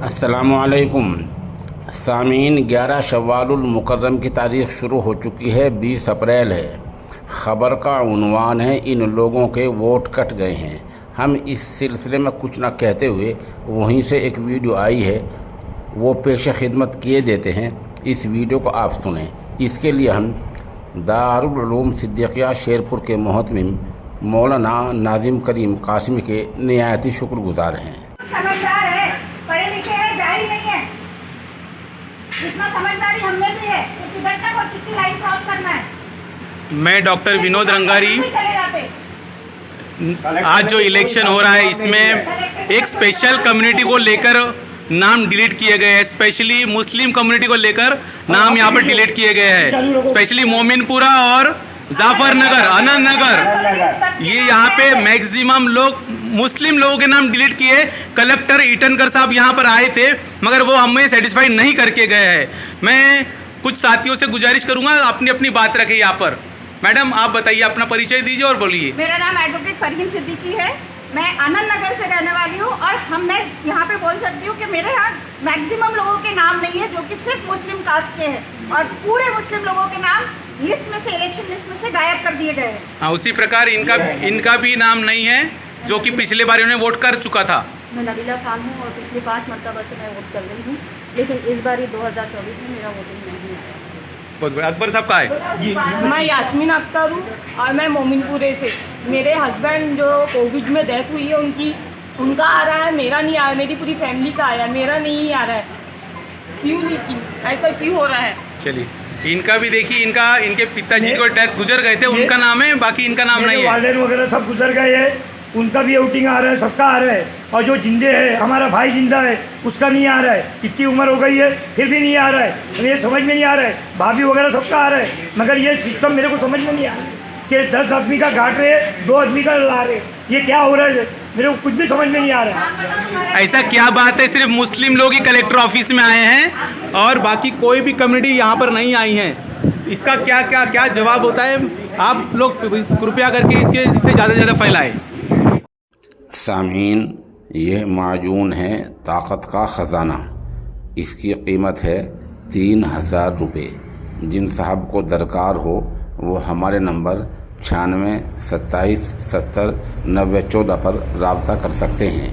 अस्सलामुअलैकुम सामीन। 11 शव्वालुल मुकर्रम की तारीख़ शुरू हो चुकी है, 20 अप्रैल है। ख़बर का उन्वान है इन लोगों के वोट कट गए हैं। हम इस सिलसिले में कुछ ना कहते हुए वहीं से एक वीडियो आई है वो पेश खिदमत किए देते हैं। इस वीडियो को आप सुनें। इसके लिए हम दारुल उलूम सिद्दीक़िया शेरपुर के मोहतमिम मौलाना नाज़िम करीम कासिमी के निहायती शुक्रगुज़ार हैं। समझदार है, पढ़े लिखे हैं, जाहिल नहीं है। जितना समझदारी हम में भी है कि किधर तक और कितनी लाइन क्रॉस करना है। मैं डॉक्टर विनोद रंगारी। चले जाते। आज जो इलेक्शन हो रहा है इसमें एक स्पेशल कम्युनिटी को लेकर नाम डिलीट किए गए हैं। स्पेशली मुस्लिम कम्युनिटी को लेकर नाम यहाँ पर डिलीट किए गए हैं। स्पेशली मोमिनपुरा और जाफरनगर, आनंद नगर, ये यहाँ पे मैक्सिमम लोग मुस्लिम लोगों के नाम डिलीट किए। कलेक्टर ईटनकर साहब यहाँ पर आए थे मगर वो हमें सेटिस्फाई नहीं करके गए हैं। मैं कुछ साथियों से गुजारिश करूँगा अपनी अपनी बात रखें यहाँ पर। मैडम आप बताइए, अपना परिचय दीजिए और बोलिए। मेरा नाम एडवोकेट फरहीन सिद्दीकी है। मैं आनंद नगर से रहने वाली हूँ और मैं यहाँ पे बोल सकती हूँ कि मेरे यहाँ मैक्सिमम लोगों के नाम नहीं है जो कि सिर्फ मुस्लिम कास्ट के हैं और पूरे मुस्लिम लोगों के नाम लिस्ट में से, इलेक्शन लिस्ट में से गायब कर दिए गए हैं। हाँ, उसी प्रकार इनका भी नाम नहीं है जो कि पिछले बार उन्होंने वोट कर चुका था। मैं नबीला खान हूँ और पिछले 5 मरतबा से मैं वोट कर रही हूँ, लेकिन इस बार 2024 में मेरा वोटिंग नहीं है। बहुत बढ़िया। अकबर साहब का है? मैं यास्मीन अख्तर हूँ और मैं मोमिनपुरे से। मेरे हस्बैंड जो कोविड में डेथ हुई है उनका आ रहा है, मेरा नहीं आ रहा है। मेरी पूरी फैमिली का आया, मेरा नहीं आ रहा है। क्यों नहीं, ऐसा क्यों हो रहा है? चलिए, इनका भी देखिए, इनके पिताजी को डेथ गुजर गए थे, उनका नाम है, बाकी इनका नाम नहीं है। वालिदैन वगैरह सब गुजर गए हैं, उनका भी वोटिंग आ रहा है, सबका आ रहा है। और जो जिंदे है, हमारा भाई जिंदा है, उसका नहीं आ रहा है। इतनी उम्र हो गई है फिर भी नहीं आ रहा है। ये समझ में नहीं आ रहा है। भाभी वगैरह सबका आ रहा है मगर ये सिस्टम मेरे को समझ में नहीं आ रहा है कि 10 आदमी का घाट रहे, 2 आदमी का ला रहे। ये क्या हो रहा है, मेरे को कुछ भी समझ में नहीं आ रहा है। ऐसा क्या बात है सिर्फ मुस्लिम लोग ही कलेक्टर ऑफिस में आए हैं और बाकी कोई भी कम्युनिटी यहाँ पर नहीं आई है? इसका क्या जवाब होता है? आप लोग कृपया करके इसे ज़्यादा से ज़्यादा फैलाएं। सामीन, यह माजून है ताकत का ख़जाना। इसकी कीमत है 3000 रुपये। जिन साहब को दरकार हो वो हमारे नंबर 96 27 70 90 14 पर रब्ता कर सकते हैं।